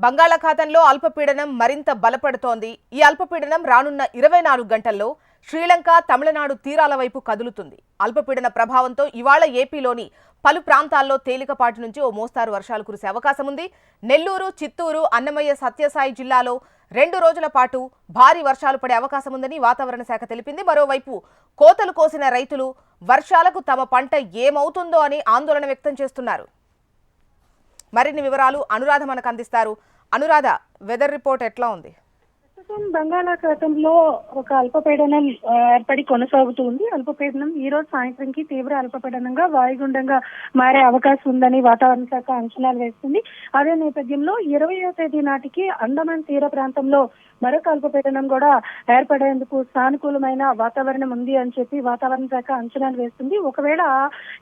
బంగాళాఖాతంలో అల్పపీడనం మరింత బలపడుతోంది. ఈ అల్పపీడనం రానున్న 24 గంటల్లో శ్రీలంక, తమిళనాడు తీరాల వైపు కదులుతుంది. అల్పపీడన ప్రభావంతో ఇవాళ ఏపీలోని పలు ప్రాంతాల్లో తేలికపాటి నుంచి ఓ మోస్తారు వర్షాలు కురిసే అవకాశం ఉంది. నెల్లూరు, చిత్తూరు, అన్నమయ్య, సత్యసాయి జిల్లాలో 2 రోజుల పాటు భారీ వర్షాలు పడే అవకాశం ఉందని వాతావరణ శాఖ తెలిపింది. మరోవైపు కోతలు కోసిన రైతులు వర్షాలకు తమ పంట ఏమవుతుందో అని ఆందోళన వ్యక్తం చేస్తున్నారు. మరిన్ని వివరాలు అనురాధ మనకు అందిస్తారు. అనురాధ, వెదర్ రిపోర్ట్ ఎట్లా ఉంది? బంగాళాఖాతంలో ఒక అల్పపీడనం ఏర్పడి కొనసాగుతుంది. అల్పపీడనం ఈ రోజు సాయంత్రంకి తీవ్ర అల్పపీడనంగా వాయుగుండంగా మారే అవకాశం ఉందని వాతావరణ శాఖ అంచనాలు వేస్తుంది. అదే నేపథ్యంలో 20వ తేదీ నాటికి అండమాన్ తీర ప్రాంతంలో మరొక అల్పపీడనం కూడా ఏర్పడేందుకు సానుకూలమైన వాతావరణం ఉంది అని చెప్పి వాతావరణ శాఖ అంచనాలు వేస్తుంది. ఒకవేళ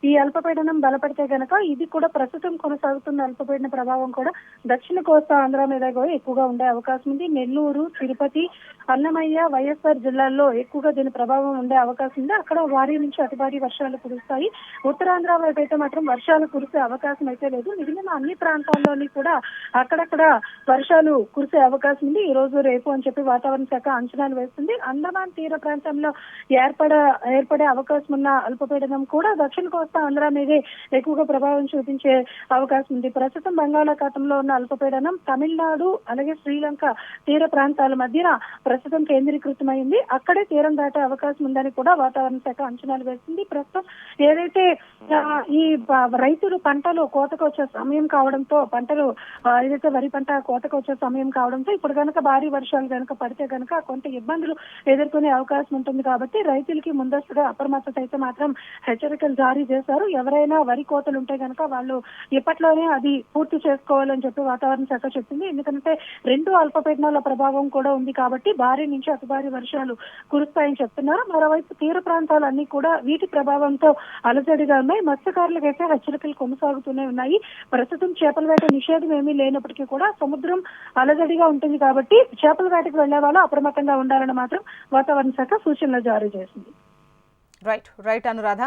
ఈ అల్పపీడనం బలపడితే గనక ఇది కూడా ప్రస్తుతం కొనసాగుతున్న అల్పపీడన ప్రభావం కూడా దక్షిణ కోస్తా ఆంధ్ర మీద కూడా ఎక్కువగా ఉండే అవకాశం ఉంది. నెల్లూరు, తిరుపతి, అన్నమయ్య, వైఎస్ఆర్ జిల్లాల్లో ఎక్కువగా దీని ప్రభావం ఉండే అవకాశం ఉంది. అక్కడ భారీ నుంచి అతి భారీ వర్షాలు కురుస్తాయి. ఉత్తరాంధ్ర వైపు అయితే మాత్రం వర్షాలు కురిసే అవకాశం అయితే లేదు. మిగిలిన అన్ని ప్రాంతాల్లోని కూడా అక్కడక్కడ వర్షాలు కురిసే అవకాశం ఉంది ఈ రోజు రేపు అని చెప్పి వాతావరణ శాఖ అంచనాలు వేస్తుంది. అండమాన్ తీర ప్రాంతంలో ఏర్పడే అవకాశం ఉన్న అల్పపీడనం కూడా దక్షిణ కోస్తా ఆంధ్ర మీదే ఎక్కువగా ప్రభావం చూపించే అవకాశం ఉంది. ప్రస్తుతం బంగాళాఖాతంలో ఉన్న అల్పపీడనం తమిళనాడు అలాగే శ్రీలంక తీర ప్రాంతాల మధ్యన ప్రస్తుతం కేంద్రీకృతమైంది. అక్కడే తీరం దాటే అవకాశం ఉందని కూడా వాతావరణ శాఖ అంచనాలు వేస్తుంది. ప్రస్తుతం ఏదైతే ఈ రైతులు పంటలు కోతకు వచ్చే సమయం కావడంతో ఏదైతే వరి పంట కోతకు వచ్చే సమయం కావడంతో ఇప్పుడు కనుక భారీ వర్షాలు కనుక పడితే కనుక కొంత ఇబ్బందులు ఎదుర్కొనే అవకాశం ఉంటుంది. కాబట్టి రైతులకి ముందస్తుగా అప్రమత్తత అయితే మాత్రం హెచ్చరికలు జారీ చేశారు. ఎవరైనా వరి కోతలు ఉంటే కనుక వాళ్ళు ఇప్పట్లోనే అది పూర్తి చేసుకోవాలని చెప్పి వాతావరణ శాఖ చెప్పింది. ఎందుకంటే 2 అల్పపీడనాల ప్రభావం కూడా ఉంది కాబట్టి భారీ నుంచి అతి భారీ వర్షాలు కురుస్తాయని చెప్తున్నారు. మరోవైపు తీర ప్రాంతాలన్నీ కూడా వీటి ప్రభావంతో అలజడిగా ఉన్నాయి. మత్స్యకారులకైతే హెచ్చరికలు కొనసాగుతూనే ఉన్నాయి. ప్రస్తుతం చేపల వేట నిషేధం ఏమీ లేనప్పటికీ కూడా సముద్రం అలజడిగా ఉంటుంది కాబట్టి చేపల వేటకు వెళ్లే వాళ్ళు అప్రమత్తంగా ఉండాలని మాత్రం వాతావరణ శాఖ సూచనలు జారీ చేసింది. రైట్ అనురాధ.